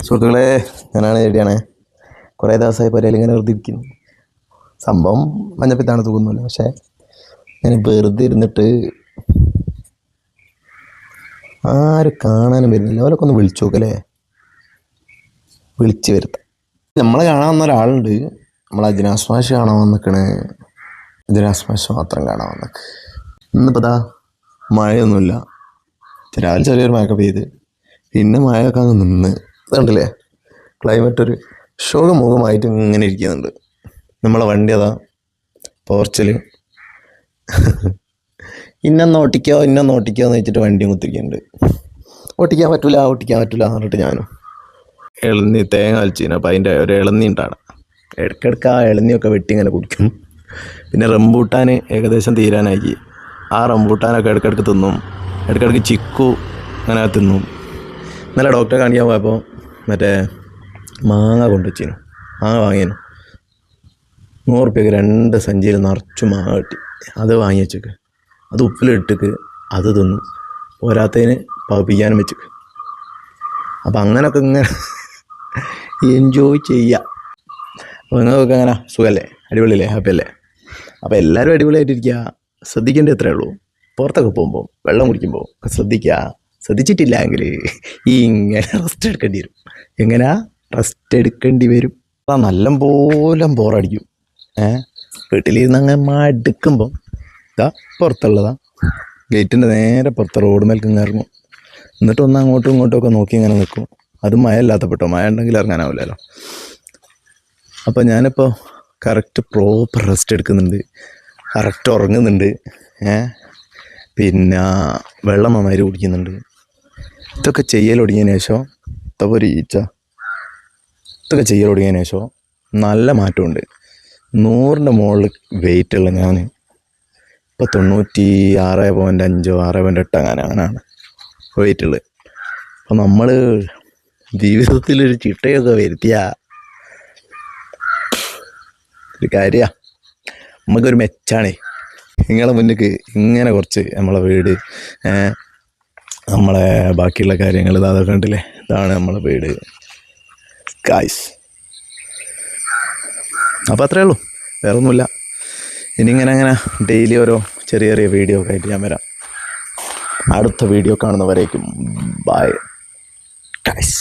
സുഹൃത്തുക്കളെ, ഞാനാണ് എവിടെയാണ് കുറേ ദിവസമായി പുരയിൽ ഇങ്ങനെ വെറുതെ ഇരിക്കുന്നു. സംഭവം മഞ്ഞപ്പിത്താണ് തോന്നുന്നില്ല, പക്ഷേ ഞാൻ വെറുതെ ഇരുന്നിട്ട് ആരും കാണാനും വരുന്നില്ല. അവരൊക്കെ ഒന്ന് വിളിച്ചു നോക്കല്ലേ, വിളിച്ച് വരുത്താം. നമ്മളെ കാണാൻ വന്ന ഒരാളുണ്ട്. നമ്മൾ അജ്നാസ് മാഷ് കാണാൻ വന്നിക്കണേ. അജ്നാസ് മാഷ് മാത്രം കാണാൻ വന്നിക്ക്. ഇന്നിപ്പോൾ ദാ മഴയൊന്നുമില്ല. രാവിലെ ചെറിയൊരു മഴയൊക്കെ പെയ്ത്, പിന്നെ മഴയൊക്കെ അങ്ങ് നിന്ന്. കണ്ടില്ലേ, ക്ലൈമറ്റ് ഒരു ശോകമുഖമായിട്ട് ഇങ്ങനെ ഇരിക്കുന്നുണ്ട്. നമ്മളെ വണ്ടി അതാ പോർച്ചിൽ ഇന്നൊന്ന് ഓട്ടിക്കോ എന്ന് വെച്ചിട്ട് വണ്ടിയും കുത്തിരിക്കുന്നുണ്ട്. ഓട്ടിക്കാൻ പറ്റൂല എന്ന് പറഞ്ഞിട്ട് ഞാനും ഇളന്നി തേങ്ങ വലിച്ചിരുന്നു. അപ്പോൾ അതിൻ്റെ ഒരു ഇളന്നി ഉണ്ടാണ്. ഇടയ്ക്കിടയ്ക്ക് ആ ഇളന്നിയൊക്കെ വെട്ടി ഇങ്ങനെ കുടിക്കും. പിന്നെ റംബൂട്ടാൻ ഏകദേശം തീരാനായി. ആ റംബൂട്ടാനൊക്കെ ഇടയ്ക്കിടയ്ക്ക് തിന്നും. ഇടയ്ക്കിടയ്ക്ക് ചിക്കു അങ്ങനെ തിന്നും. ഇന്നലെ ഡോക്ടറെ കാണിക്കാൻ പോയപ്പോൾ മറ്റേ മാങ്ങ കൊണ്ടുവച്ചിരുന്നു. മാങ്ങ വാങ്ങിയിരുന്നു. 100 റുപ്യക്ക് 2 സഞ്ചിയിൽ നിറച്ചു മാങ്ങ കിട്ടി. അത് വാങ്ങി വെച്ചേക്ക്. അത് ഉപ്പിലിട്ടിക്ക് അത് തിന്നു. പോരാത്തതിന് പവിപ്പിക്കാനും വെച്ചേക്ക്. അപ്പം അങ്ങനെയൊക്കെ ഇങ്ങനെ എൻജോയ് ചെയ്യുക. അപ്പോൾ നിങ്ങൾക്കൊക്കെ അങ്ങനെ സുഖമല്ലേ, അടിപൊളിയല്ലേ, ഹാപ്പി അല്ലേ? അപ്പോൾ എല്ലാവരും അടിപൊളിയായിട്ടിരിക്കുക. ശ്രദ്ധിക്കേണ്ടത് എത്രയേ ഉള്ളൂ. പുറത്തൊക്കെ പോകുമ്പോൾ വെള്ളം കുടിക്കുമ്പോൾ ഒക്കെ ശ്രദ്ധിക്കുക. ശ്രദ്ധിച്ചിട്ടില്ല എങ്കിൽ ഇങ്ങനെ റെസ്റ്റ് എടുക്കേണ്ടി വരും. എങ്ങനെയാ റെസ്റ്റ് എടുക്കേണ്ടി വരും? നല്ല പോലെ ബോറടിക്കും. വീട്ടിലിരുന്ന് അങ്ങനെ മടുക്കുമ്പോൾ ഇതാ പുറത്തുള്ളതാ ഗേറ്റിൻ്റെ നേരെ പുറത്ത് റോഡ് മേൽക്ക് ഇറങ്ങും. എന്നിട്ട് ഒന്ന് അങ്ങോട്ടും ഇങ്ങോട്ടും ഒക്കെ നോക്കി ഇങ്ങനെ നിൽക്കും. അത് മഴ ഇല്ലാത്തപ്പെട്ടോ, മഴ ഉണ്ടെങ്കിൽ ഇറങ്ങാനാവില്ലല്ലോ. അപ്പോൾ ഞാനിപ്പോൾ കറക്റ്റ് പ്രോപ്പർ റെസ്റ്റ് എടുക്കുന്നുണ്ട്, കറക്റ്റ് ഉറങ്ങുന്നുണ്ട്. പിന്നെ വെള്ളം നന്നായിട്ട് കുടിക്കുന്നുണ്ട്. ഇതൊക്കെ ചെയ്യൽ തുടങ്ങിയതിന് ശേഷം ഇതൊക്കെ ചെയ്യൽ തുടങ്ങിയതിന് ശേഷം നല്ല മാറ്റമുണ്ട്. 100ൻ്റെ മുകളിൽ വെയിറ്റുള്ള ഞാൻ ഇപ്പോൾ 96.5 6.8 അങ്ങനെയാണ് വെയിറ്റുള്ളത്. അപ്പോൾ നമ്മൾ ജീവിതത്തിലൊരു ചിട്ടയൊക്കെ വരുത്തിയ ഒരു കാര്യമാണ്, നമുക്കൊരു മെച്ചാണേ. നിങ്ങളെ മുന്നിലേക്ക് ഇങ്ങനെ കുറച്ച് നമ്മളെ വീട്, നമ്മളെ ബാക്കിയുള്ള കാര്യങ്ങൾ അതൊക്കെ കണ്ടില്ലേ, ഇതാണ് നമ്മളെ വീട് ഗായ്സ്. അപ്പോൾ അത്രയേ ഉള്ളൂ, വേറെ ഒന്നുമില്ല. ഇനി ഇങ്ങനെ ഡെയിലി ഓരോ ചെറിയ വീഡിയോ ഒക്കെ ആയിട്ട് ഞാൻ വരാം. അടുത്ത വീഡിയോ കാണുന്നവരേക്കും ബൈ ഗായ്സ്.